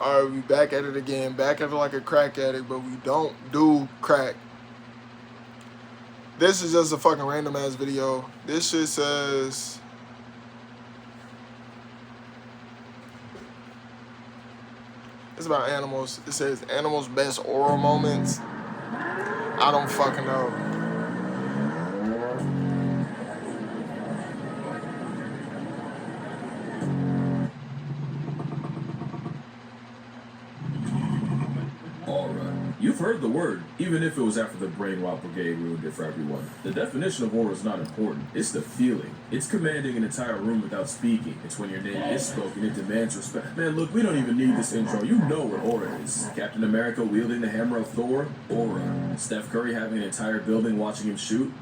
Alright, we back at it again. Back at it like a crack addict, but we don't do crack. This is just a fucking random ass video. This shit says... It's about animals. It says animals' best oral moments. I don't fucking know. You've heard the word, even if it was after the Brain Rot Brigade ruined it for everyone. The definition of aura is not important. It's the feeling. It's commanding an entire room without speaking. It's when your name is spoken. It demands respect. Man, look, we don't even need this intro. You know what aura is. Captain America wielding the hammer of Thor? Aura. Steph Curry having an entire building watching him shoot?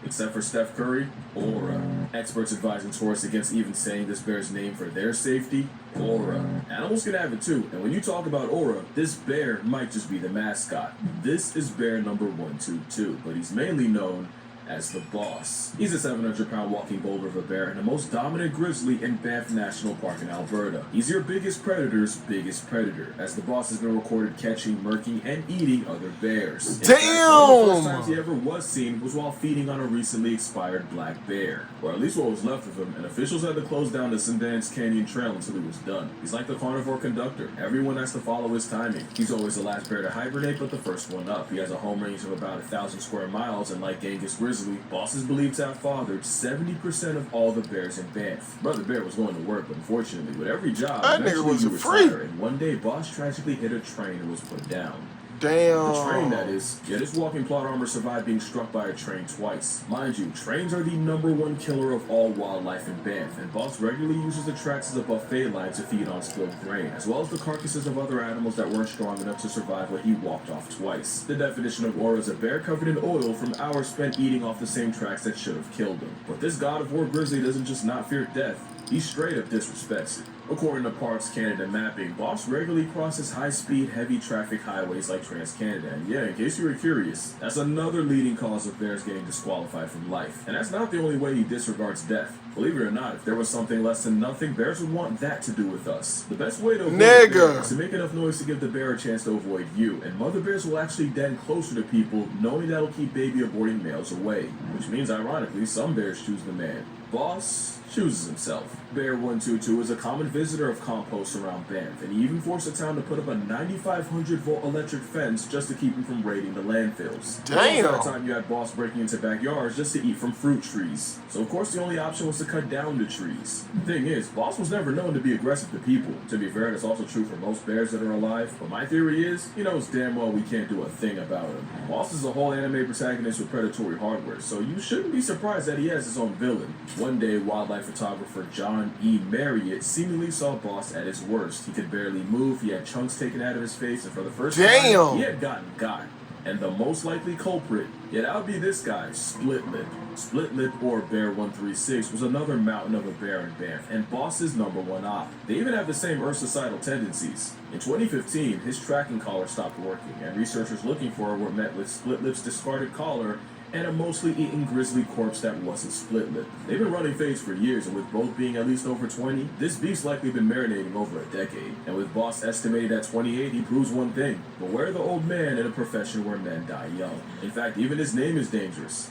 Except for Steph Curry? Aura. Experts advising tourists against even saying this bear's name for their safety? Aura. Animals can have it too, and when you talk about aura, this bear might just be the mascot. This is bear number 122, but he's mainly known as the Boss. He's a 700-pound walking boulder of a bear and the most dominant grizzly in Banff National Park in Alberta. He's your biggest predator's biggest predator, as the Boss has been recorded catching, murking, and eating other bears. Damn! One of the first times he ever was seen was while feeding on a recently expired black bear, or at least what was left of him, and officials had to close down the Sundance Canyon Trail until he was done. He's like the carnivore conductor. Everyone has to follow his timing. He's always the last bear to hibernate, but the first one up. He has a home range of about 1,000 square miles, and like Genghis Grizzly, Boss is believed to have fathered 70% of all the bears in Banff. Brother Bear was going to work, but unfortunately, with every job, that nigga was a freak. And one day, Boss tragically hit a train and was put down. Damn. The train, that is. Yet his walking plot armor survived being struck by a train twice. Mind you, trains are the #1 killer of all wildlife in Banff, and Boss regularly uses the tracks as a buffet line to feed on spilled grain, as well as the carcasses of other animals that weren't strong enough to survive what he walked off twice. The definition of aura is a bear covered in oil from hours spent eating off the same tracks that should have killed him. But this god of war grizzly doesn't just not fear death, he straight up disrespects it. According to Parks Canada mapping, Boss regularly crosses high-speed, heavy-traffic highways like Trans-Canada. And yeah, in case you were curious, that's another leading cause of bears getting disqualified from life. And that's not the only way he disregards death. Believe it or not, if there was something less than nothing, bears would want that to do with us. The best way to avoid a bear is to make enough noise to give the bear a chance to avoid you. And mother bears will actually den closer to people, knowing that'll keep baby aborting males away. Which means, ironically, some bears choose the man. Boss chooses himself. Bear 122 is a common visitor of compost around Banff, and he even forced the town to put up a 9,500-volt electric fence just to keep him from raiding the landfills. Damn! That time you had Boss breaking into backyards just to eat from fruit trees. So of course the only option was to cut down the trees. The thing is, Boss was never known to be aggressive to people. To be fair, that's also true for most bears that are alive. But my theory is, he knows damn well we can't do a thing about him. Boss is a whole anime protagonist with predatory hardware, so you shouldn't be surprised that he has his own villain. One day, wildlife photographer John E. Marriott seemingly saw Boss at his worst. He could barely move, he had chunks taken out of his face, and for the first time, he had gotten got. And the most likely culprit, yeah, that would be this guy, Split Lip. Split Lip, or Bear 136, was another mountain of a bear in Banff, and Boss's #1 op. They even have the same Earth-societal tendencies. In 2015, his tracking collar stopped working, and researchers looking for her were met with Split Lip's discarded collar and a mostly eaten grizzly corpse that wasn't Split Lip. They've been running phase for years, and with both being at least over 20, this beef's likely been marinating over a decade. And with Boss estimated at 28, he proves one thing: beware the old man in a profession where men die young. In fact, even his name is dangerous.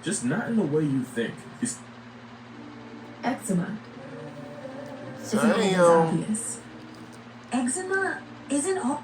Just not in the way you think. Eczema. Damn. Obvious. Eczema isn't all.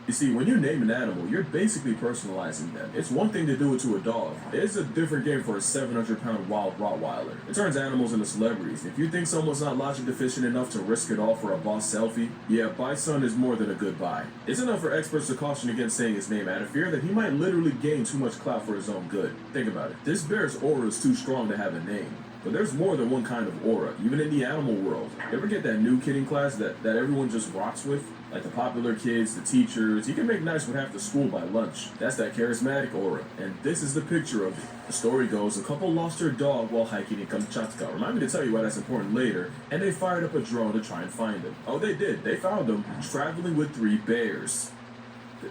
You see, when you name an animal, you're basically personalizing them. It's one thing to do it to a dog. It's a different game for a 700-pound wild Rottweiler. It turns animals into celebrities. If you think someone's not logic deficient enough to risk it all for a Boss selfie, yeah, Bison is more than a good buy. It's enough for experts to caution against saying his name out of fear that he might literally gain too much clout for his own good. Think about it. This bear's aura is too strong to have a name. But there's more than one kind of aura, even in the animal world. You ever get that new kid in class that everyone just rocks with? Like the popular kids, the teachers. You can make nice with half the school by lunch. That's that charismatic aura. And this is the picture of it. The story goes, a couple lost their dog while hiking in Kamchatka. Remind me to tell you why that's important later. And they fired up a drone to try and find him. Oh, they did. They found him traveling with 3 bears.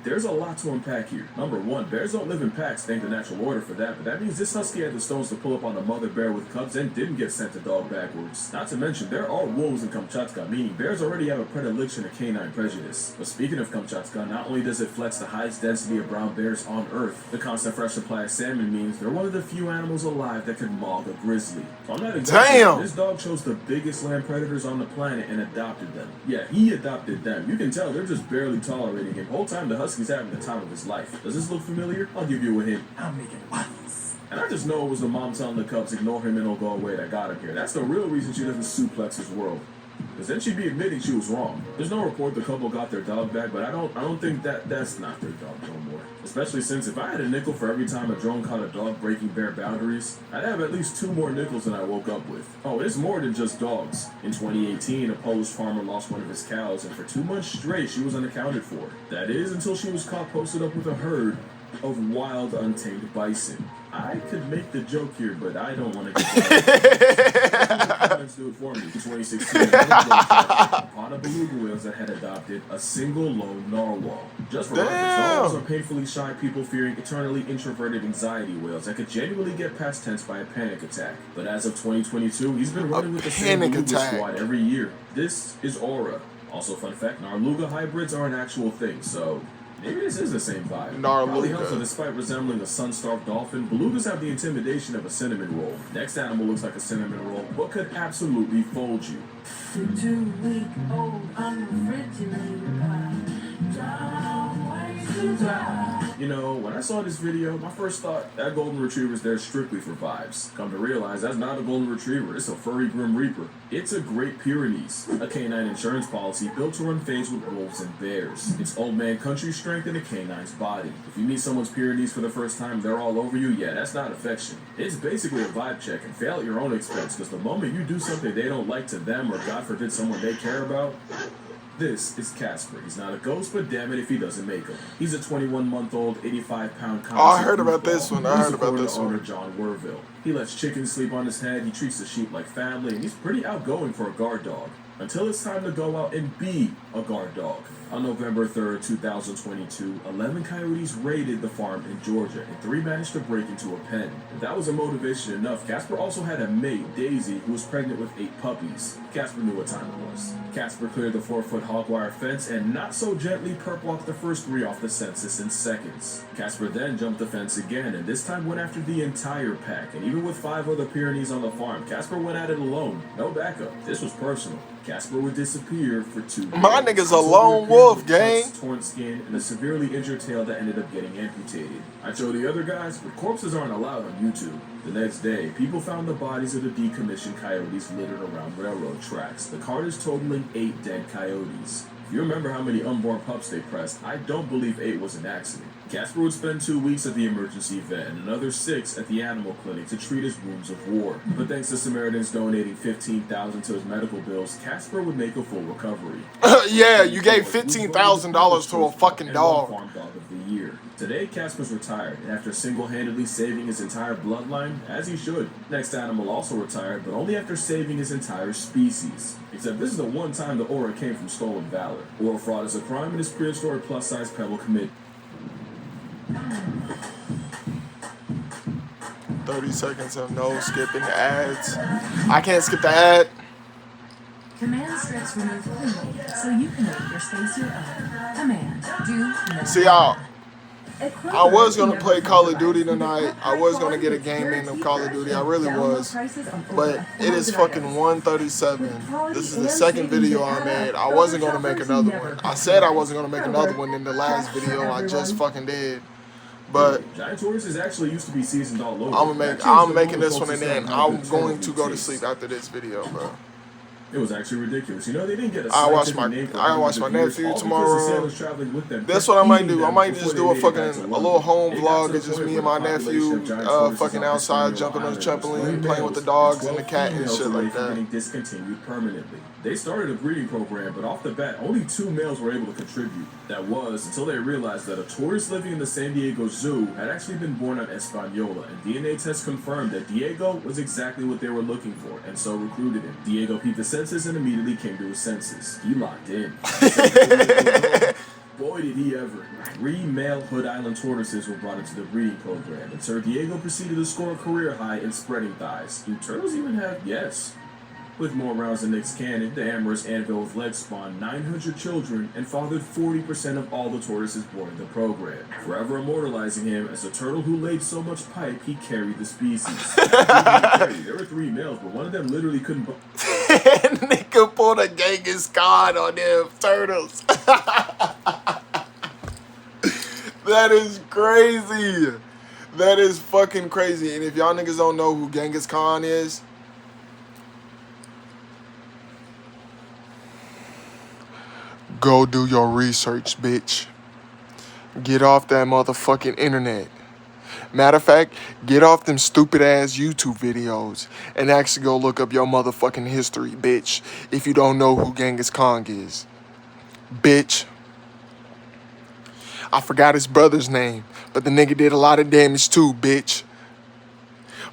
There's a lot to unpack here. Number one, bears don't live in packs, thank the natural order for that, but that means this husky had the stones to pull up on a mother bear with cubs and didn't get sent to dog backwards. Not to mention, there are wolves in Kamchatka, meaning bears already have a predilection to canine prejudice. But speaking of Kamchatka, not only does it flex the highest density of brown bears on Earth, the constant fresh supply of salmon means they're one of the few animals alive that can maul a grizzly. So I'm not exactly Damn! This dog chose the biggest land predators on the planet and adopted them. Yeah, he adopted them. You can tell they're just barely tolerating him. Whole time the husky's having the time of his life. Does this look familiar? I'll give you a hint. I'm making waffles. And I just know it was the mom telling the cubs ignore him and he'll go away that got him here. That's the real reason she doesn't suplex his world. Because then she'd be admitting she was wrong. There's no report the couple got their dog back, but I don't think that's not their dog no more. Especially since if I had a nickel for every time a drone caught a dog breaking bear boundaries, I'd have at least 2 more nickels than I woke up with. Oh, it's more than just dogs. In 2018, a Polish farmer lost one of his cows, and for 2 months straight, she was unaccounted for. That is, until she was caught posted up with a herd of wild, untamed bison. I could make the joke here, but I don't want to get Let's do it for me. In 2016, upon a beluga whales that had adopted a single lone narwhal. Just for reference, narwhals are painfully shy people fearing eternally introverted anxiety whales that could genuinely get past tense by a panic attack. But as of 2022, he's been running with the same beluga squad every year. This is Aura. Also, fun fact, Narluga hybrids are an actual thing, so maybe this is the same vibe. Probably helps that despite resembling a sun-starved dolphin, belugas have the intimidation of a cinnamon roll. Next animal looks like a cinnamon roll, but could absolutely fold you. 2-week-old unrefrigerated pie. Down, way to die. You know, when I saw this video, my first thought, that golden retriever's there strictly for vibes. Come to realize, that's not a golden retriever, it's a furry Grim Reaper. It's a Great Pyrenees, a canine insurance policy built to run phase with wolves and bears. It's old man country strength in a canine's body. If you meet someone's Pyrenees for the first time, they're all over you, yeah, that's not affection. It's basically a vibe check and fail at your own expense, because the moment you do something they don't like to them, or God forbid someone they care about, this is Casper. He's not a ghost, but damn it if he doesn't make him. He's a 21-month-old, 85-pound Oh, I heard about this one. Owner John Werville. He lets chickens sleep on his head, he treats the sheep like family, and he's pretty outgoing for a guard dog. Until it's time to go out and be a guard dog. On November 3rd, 2022, 11 coyotes raided the farm in Georgia, and 3 managed to break into a pen. If that was a motivation enough, Casper also had a mate, Daisy, who was pregnant with 8 puppies. Casper knew what time it was. Casper cleared the 4-foot hog wire fence and not so gently perp walked the first 3 off the census in seconds. Casper then jumped the fence again, and this time went after the entire pack, and even with 5 other Pyrenees on the farm, Casper went at it alone. No backup. This was personal. Casper would disappear for 2 days. My nigga's a lone wolf, gang. Torn skin and a severely injured tail that ended up getting amputated. I showed the other guys, but corpses aren't allowed on YouTube. The next day, people found the bodies of the decommissioned coyotes littered around railroad tracks. The carters totaling 8 dead coyotes. If you remember how many unborn pups they pressed, I don't believe 8 was an accident. Casper would spend 2 weeks at the emergency vet and another 6 at the animal clinic to treat his wounds of war. But thanks to Samaritans donating $15,000 to his medical bills, Casper would make a full recovery. Yeah, you gave $15,000 to a fucking dog. Farm dog of the year. Today, Casper's retired, and after single-handedly saving his entire bloodline, as he should. Next animal also retired, but only after saving his entire species. Except this is the one time the aura came from stolen valor. Oral fraud is a crime and is prehistoric plus-size pebble commit. 30 seconds of no skipping ads. I can't skip the ad. Command strips remove cleanly, so you can make your space your own. Command, do no. See, I was going to play Call of Duty tonight. I was going to get a game in of Call of Duty. I really was. But it is fucking 1:37. This is the second video I made. I wasn't going to make another one. I said I wasn't going to make another one in the last video. I just fucking did. But Giant tortoises actually used to be seasoned all over. I'm making this one, and then I'm going to go to sleep after this video, bro. It was actually ridiculous. You know, they didn't get a I watch my nephew tomorrow. That's what I might do. I might just do a little home vlog. It's just me and my nephew fucking outside jumping on the trampoline, playing with the dogs and the cat and shit like that. Discontinued permanently. They started a breeding program, but off the bat, only 2 males were able to contribute. That was until they realized that a tourist living in the San Diego Zoo had actually been born on Española, and DNA tests confirmed that Diego was exactly what they were looking for, and so recruited him. Diego peeped the census and immediately came to his senses. He locked in. boy did he ever. 3 male Hood Island tortoises were brought into the breeding program, and Sir Diego proceeded to score a career high in spreading thighs. Do turtles even have? Yes. With more rounds than Nick's cannon, the amorous anvil with legs spawned 900 children and fathered 40% of all the tortoises born in the program, forever immortalizing him as the turtle who laid so much pipe he carried the species. There were 3 males, but one of them literally couldn't. Nigga pulled a Genghis Khan on them turtles. That is crazy. That is fucking crazy. And if y'all niggas don't know who Genghis Khan is, go do your research, bitch. Get off that motherfucking internet. Matter of fact, get off them stupid ass YouTube videos and actually go look up your motherfucking history, bitch, if you don't know who Genghis Khan is. Bitch. I forgot his brother's name, but the nigga did a lot of damage too, bitch.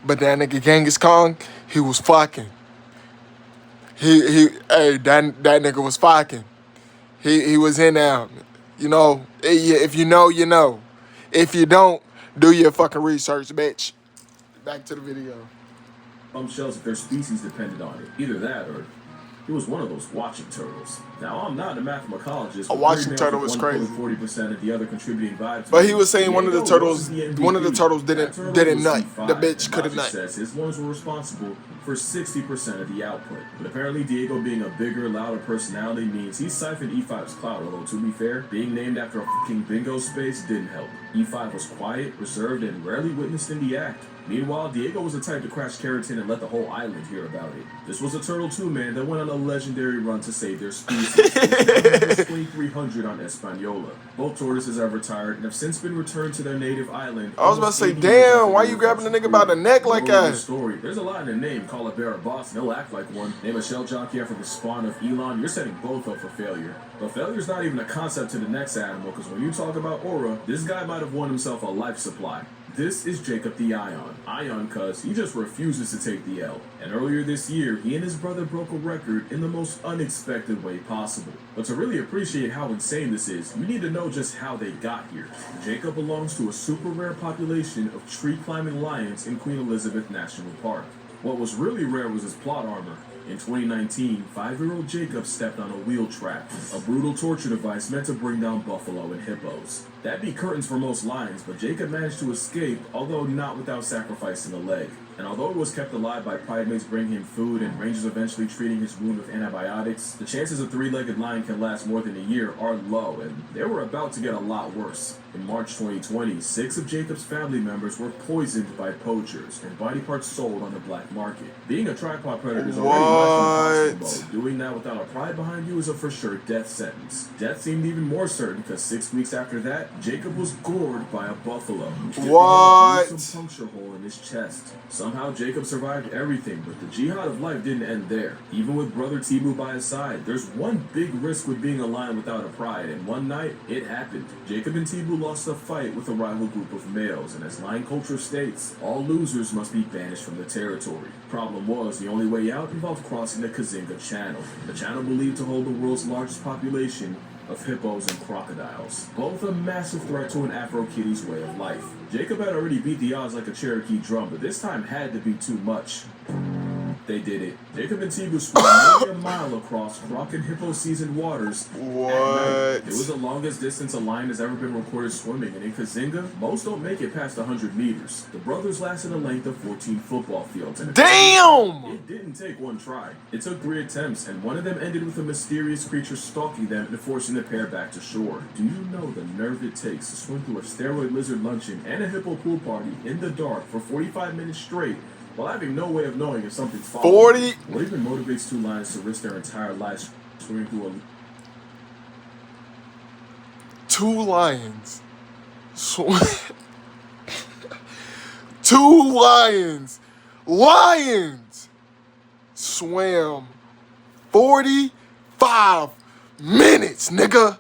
But that nigga Genghis Khan, he was fucking. That nigga was fucking. He was in there. You know, if you know, you know. If you don't, do your fucking research, bitch. Back to the video. Shells if their species depended on it. Either that or he was one of those watching turtles. Now, I'm not a mathemacologist. A watching turtle was crazy. 40% of the other contributing vibes. But he was saying one of the turtles didn't nut. The bitch couldn't nut. His ones were responsible for 60% of the output. But apparently Diego being a bigger, louder personality means he siphoned E5's clout, although to be fair, being named after a fucking bingo space didn't help. E5 was quiet, reserved, and rarely witnessed in the act. Meanwhile, Diego was the type to crash Keratin and let the whole island hear about it. This was a turtle too, man, that went on a legendary run to save their species. 2300 on Española. Both tortoises are retired and have since been returned to their native island. I was about to say, damn, why you grabbing the nigga by the neck like that? Story. There's a lot in the name. Call a bear a boss, and he'll act like one. Name a shell jockey after the spawn of Elon. You're setting both up for failure. But failure's not even a concept to the next animal, because when you talk about Aura, this guy might have won himself a life supply. This is Jacob the Ion. Ion cuz he just refuses to take the L. And earlier this year, he and his brother broke a record in the most unexpected way possible. But to really appreciate how insane this is, you need to know just how they got here. Jacob belongs to a super rare population of tree-climbing lions in Queen Elizabeth National Park. What was really rare was his plot armor. In 2019, 5-year-old Jacob stepped on a wheel trap, a brutal torture device meant to bring down buffalo and hippos. That'd be curtains for most lions, but Jacob managed to escape, although not without sacrificing a leg. And although he was kept alive by primates bringing him food and rangers eventually treating his wound with antibiotics, the chances a 3-legged lion can last more than a year are low, and they were about to get a lot worse. In March 2020, 6 of Jacob's family members were poisoned by poachers and body parts sold on the black market. Being a tripod predator is already less than possible. Doing that without a pride behind you is a for sure death sentence. Death seemed even more certain because 6 weeks after that, Jacob was gored by a buffalo. What? Some puncture hole in his chest. Somehow Jacob survived everything, but the jihad of life didn't end there. Even with brother Tibu by his side, there's one big risk with being a lion without a pride, and one night, it happened. Jacob and Tibu lost a fight with a rival group of males, and as lion culture states, all losers must be banished from the territory. Problem was, the only way out involved crossing the Kazinga Channel, the channel believed to hold the world's largest population of hippos and crocodiles, both a massive threat to an Afro-Kitty's way of life. Jacob had already beat the odds like a Cherokee drum, but this time had to be too much. They did it. Jacob and Tibu swam nearly a mile across croc and hippo seasoned waters. What? It was the longest distance a lion has ever been recorded swimming, and in Kazinga, most don't make it past 100 meters. The brothers lasted a length of 14 football fields. And damn! It didn't take one try. It took 3 attempts, and one of them ended with a mysterious creature stalking them and forcing the pair back to shore. Do you know the nerve it takes to swim through a steroid lizard luncheon and a hippo pool party in the dark for 45 minutes straight, while having no way of knowing if something's following? 40? What even motivates 2 lions to risk their entire lives swimming through a... 2 lions. 2 lions. Lions swam 45 minutes, nigga.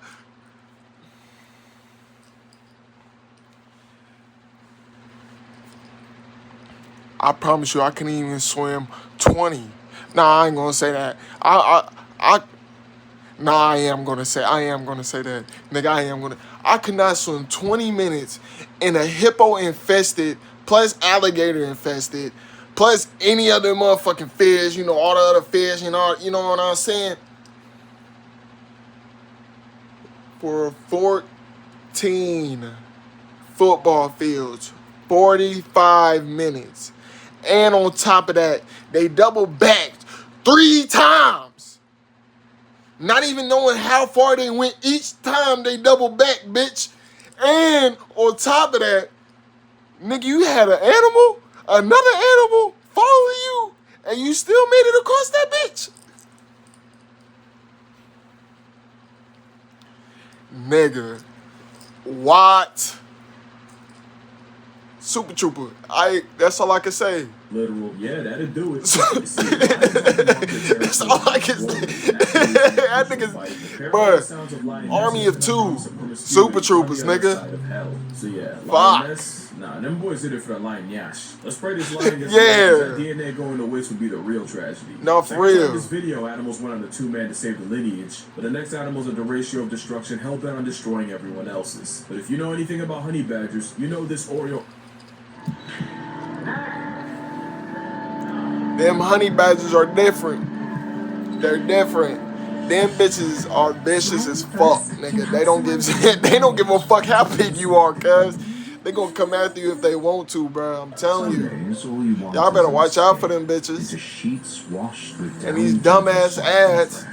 I promise you, I couldn't even swim 20. Nah, I ain't gonna say that. Nah, I am gonna say that. Nigga, I could not swim 20 minutes in a hippo infested, plus alligator infested, plus any other motherfucking fish, you know, all the other fish, you know what I'm saying? For 14 football fields, 45 minutes. And on top of that, they double backed 3 times. Not even knowing how far they went each time they double back, bitch. And on top of that, nigga, you had an animal, another animal following you, and you still made it across that bitch. Nigga, what? Super Trooper. That's all I can say. Literal, yeah, that'd do it. That's all I can say. That nigga's, bruh, Army of 2, Super Troopers, nigga. So yeah, Fuck. Nah, them boys did it for the lion yash. Let's pray this lion gets Yeah. that DNA going to waste would be the real tragedy. No, for Second real. time this video, animals went on the 2-man to save the lineage, but the next animals are the ratio of destruction hell-bent on destroying everyone else's. But if you know anything about honey badgers, you know this Oreo. Them honey badgers are different. They're different. Them bitches are vicious as fuck, nigga. They don't give a fuck how big you are, cuz. They gonna come after you if they want to, bro. I'm telling you. Y'all better watch out for them bitches. And these dumbass ads.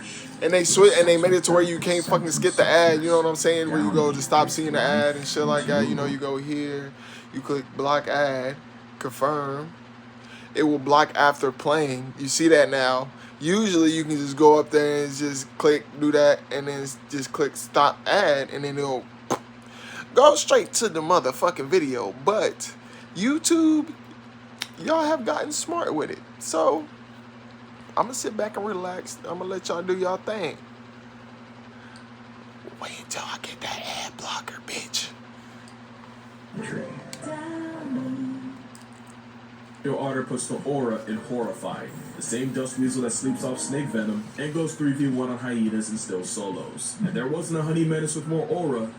And they made it to where you can't fucking skip the ad, you know what I'm saying? Where you go to stop seeing the ad and shit like that. You know, you go here, you click block ad, confirm. It will block after playing. You see that now. Usually you can just go up there and just click, do that, and then just click stop ad, and then it'll go straight to the motherfucking video. But YouTube, y'all have gotten smart with it. So I'm gonna sit back and relax. I'm gonna let y'all do y'all thing. Wait until I get that ad blocker, bitch. Your otter puts the aura in horrifying. The same dust weasel that sleeps off snake venom and goes 3v1 on hyenas and still solos. And there wasn't a honey menace with more aura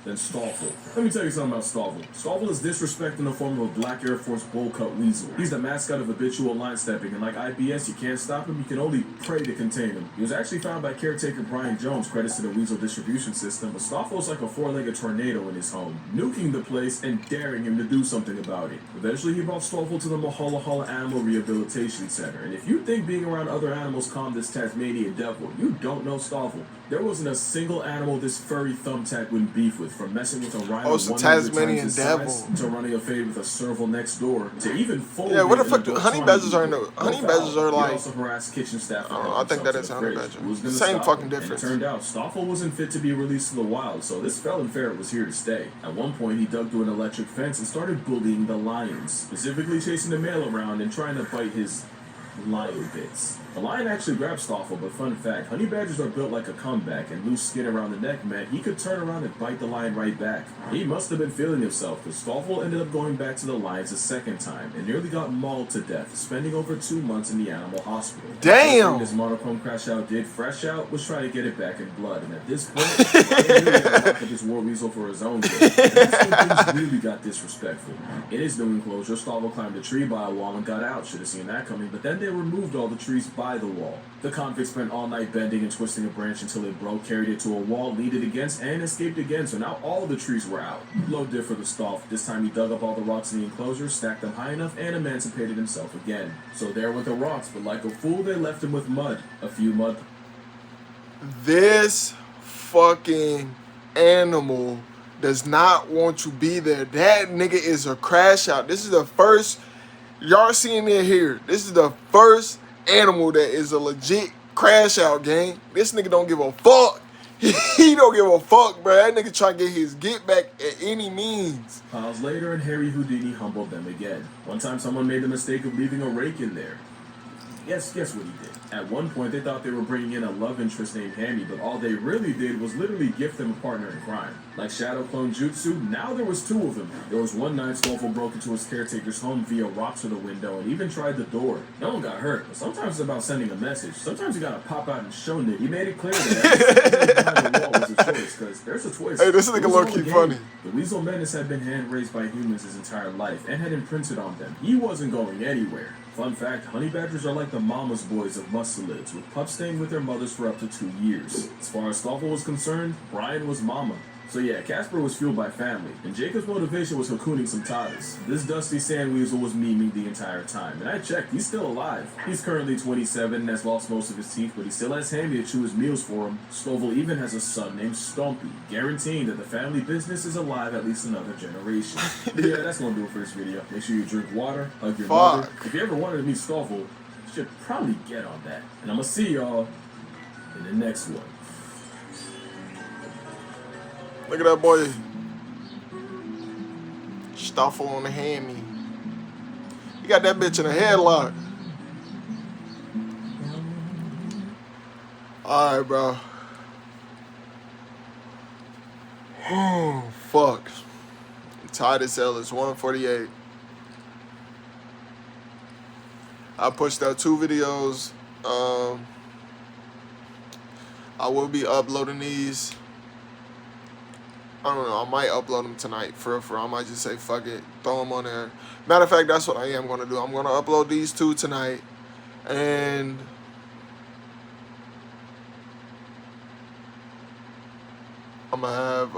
than Stoffel. Let me tell you something about Stoffel. Stoffel is disrespect in the form of a black Air Force bowl cut weasel. He's the mascot of habitual line stepping, and like IBS, you can't stop him, you can only pray to contain him. He was actually found by caretaker Brian Jones, credits to the weasel distribution system, but Stoffel's like a 4-legged tornado in his home, nuking the place and daring him to do something about it. Eventually, he brought Stoffel to the Mahala Hala Animal Rehabilitation Center, and if you think being around other animals calmed this Tasmanian devil, you don't know Stoffel. There wasn't a single animal this furry thumbtack wouldn't beef with, from messing with a rhino it's a Tasmanian devil to running a fade with a serval next door, to even folding. Yeah, what the fuck? Honey badgers are honey badgers are like. He also harassed kitchen staff. I think that is honey badger. Same fucking difference. And it turned out Stoffel wasn't fit to be released to the wild, so this felon ferret was here to stay. At one point, he dug through an electric fence and started bullying the lions, specifically chasing the male around and trying to bite his lion bits. The lion actually grabbed Stoffel, but fun fact, honey badgers are built like a comeback, and loose skin around the neck meant he could turn around and bite the lion right back. He must have been feeling himself, because Stoffel ended up going back to the lions a second time, and nearly got mauled to death, spending over 2 months in the animal hospital. Damn! This monochrome crash out did, Fresh Out was trying to get it back in blood, and at this point, he knew he had to lock up his war weasel for his own good. And that's when things really got disrespectful. In his new enclosure, Stoffel climbed a tree by a wall and got out. Should have seen that coming, but then they removed all the trees by the wall. The convict spent all night bending and twisting a branch until it broke, carried it to a wall, leaned it against, and escaped again, so now all the trees were out. Low diff for the Stoff. This time he dug up all the rocks in the enclosure, stacked them high enough, and emancipated himself again. So there were the rocks, but like a fool, they left him with mud. A few mud. This fucking animal does not want to be there. That nigga is a crash out. This is the first, y'all seeing it here. This is the first animal that is a legit crash out, gang. This nigga don't give a fuck. He don't give a fuck, bro. That nigga try to get his get back at any means. Piles later, and Harry Houdini humbled them again. One time someone made the mistake of leaving a rake in there. Guess what he did? At one point, they thought they were bringing in a love interest named Hammy, but all they really did was literally gift them a partner in crime. Like Shadow Clone Jutsu, now there was two of them. There was one night Stoffel broke into his caretaker's home via rocks through the window and even tried the door. No one got hurt, but sometimes it's about sending a message. Sometimes you gotta pop out and show it. He made it clear that behind the wall was a choice, because there's a twist. Hey, this nigga low-key funny. The Weasel Menace had been hand-raised by humans his entire life and had imprinted on them. He wasn't going anywhere. Fun fact, honey badgers are like the mama's boys of mustelids, with pups staying with their mothers for up to 2 years. As far as Stoffel was concerned, Brian was mama. So yeah, Casper was fueled by family, and Jacob's motivation was cocooning some tatas. This dusty sand weasel was memeing the entire time, and I checked, he's still alive. He's currently 27 and has lost most of his teeth, but he still has Hammy to chew his meals for him. Stoffel even has a son named Stompy, guaranteeing that the family business is alive at least another generation. Yeah, that's gonna do it for this video. Make sure you drink water, hug your mother. If you ever wanted to meet Stoffel, you should probably get on that. And I'm gonna see y'all in the next one. Look at that boy. Stoffel on the Hammy. He got that bitch in a headlock. Alright, bro. Oh, fuck. Tied as hell. It's 1:48. I pushed out 2 videos. I will be uploading these. I don't know, I might upload them tonight. For I might just say, fuck it, throw them on there. Matter of fact, that's what I am going to do. I'm going to upload these 2 tonight. And I'm going to have,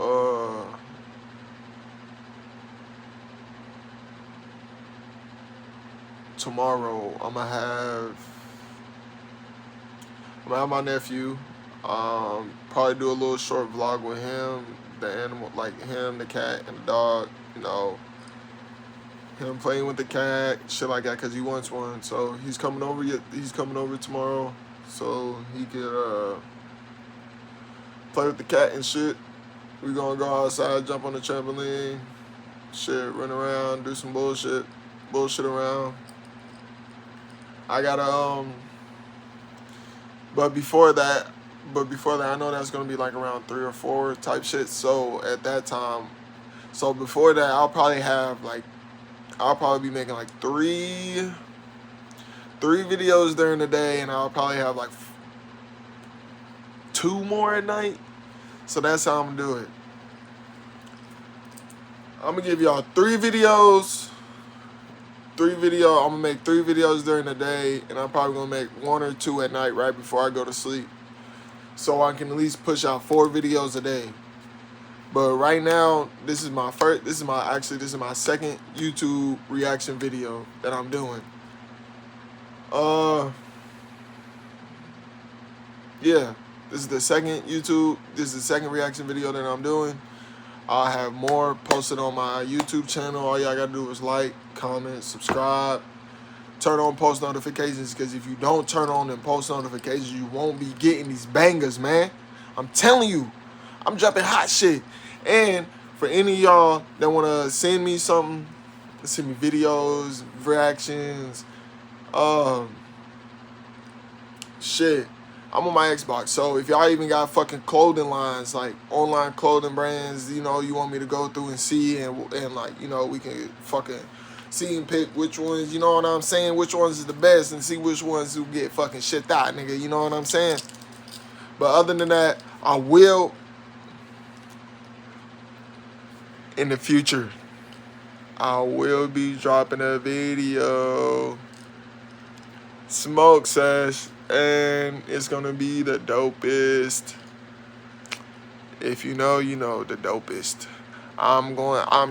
tomorrow, I'm going to have my nephew. Probably do a little short vlog with him. The animal, like him, the cat, and the dog, you know, him playing with the cat, shit like that, because he wants one. So he's coming over. He's coming over tomorrow, so he could play with the cat and shit. We gonna go outside, jump on the trampoline, shit, run around, do some bullshit around. I gotta But before that, I know that's going to be like around 3 or 4 type shit. So at that time, so before that, I'll probably be making like 3 videos during the day, and I'll probably have like 2 more at night. So that's how I'm going to do it. I'm going to give y'all 3 videos. I'm going to make 3 videos during the day, and I'm probably going to make 1 or 2 at night right before I go to sleep, so I can at least push out 4 videos a day. But right now, this is my second YouTube reaction video that I'm doing. Yeah, this is the second reaction video that I'm doing. I'll have more posted on my YouTube channel. All y'all gotta do is like, comment, subscribe, turn on post notifications, because if you don't turn on them post notifications, you won't be getting these bangers, man. I'm telling you, I'm dropping hot shit. And for any of y'all that wanna send me something, send me videos, reactions, shit, I'm on my Xbox. So if y'all even got fucking clothing lines, like online clothing brands, you know, you want me to go through and see, and like, you know, we can fucking see and pick which ones, you know what I'm saying, which ones is the best, and see which ones who get fucking shipped out, nigga, you know what I'm saying? But other than that, I will, in the future, I will be dropping a video, smoke sesh, and it's gonna be the dopest. If you know, you know, the dopest. I'm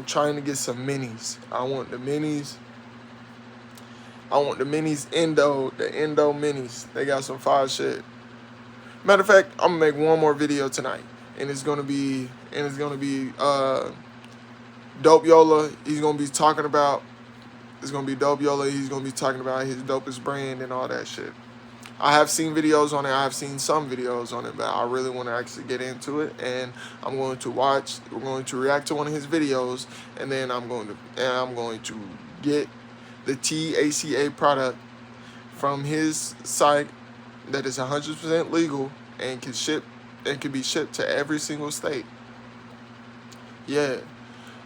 trying to get some minis. I want the minis Indo, the Indo minis. They got some fire shit. Matter of fact, I'm gonna make one more video tonight, and it's gonna be Dope Yola. He's gonna be talking about his dopest brand and all that shit. I have seen videos on it. I have seen some videos on it, but I really want to actually get into it, and we're going to react to one of his videos, and then I'm going to get the TACA product from his site, that is 100% legal and can be shipped to every single state. Yeah,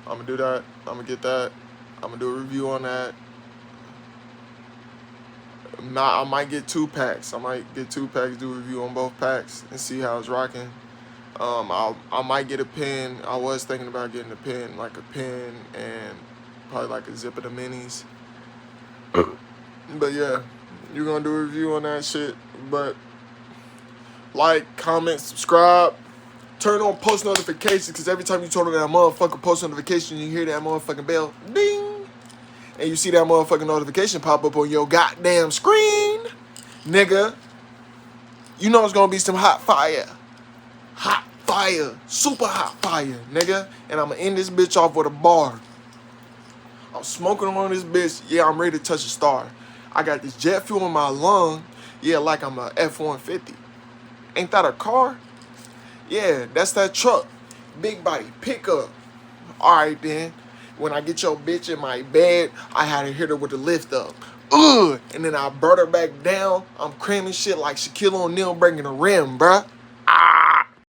I'm gonna do that. I'm gonna get that. I'm gonna do a review on that. I might get 2 packs. I might get 2 packs, do a review on both packs, and see how it's rocking. I might get a pen. I was thinking about getting a pen, like a pen and probably like a zip of the minis. But yeah, you're gonna do a review on that shit. But like, comment, subscribe, turn on post notifications, because every time you turn on that motherfucking post notification, you hear that motherfucking bell, ding, and you see that motherfucking notification pop up on your goddamn screen, nigga, you know it's gonna be some hot fire. Hot fire. Super hot fire, nigga. And I'm gonna end this bitch off with a bar. I'm smoking on this bitch. Yeah, I'm ready to touch a star. I got this jet fuel in my lung. Yeah, like I'm a F-150. Ain't that a car? Yeah, that's that truck. Big body pickup. Alright then. When I get your bitch in my bed, I had to hit her with the lift up. Ugh! And then I burn her back down. I'm cramming shit like Shaquille O'Neal breaking the rim, bruh.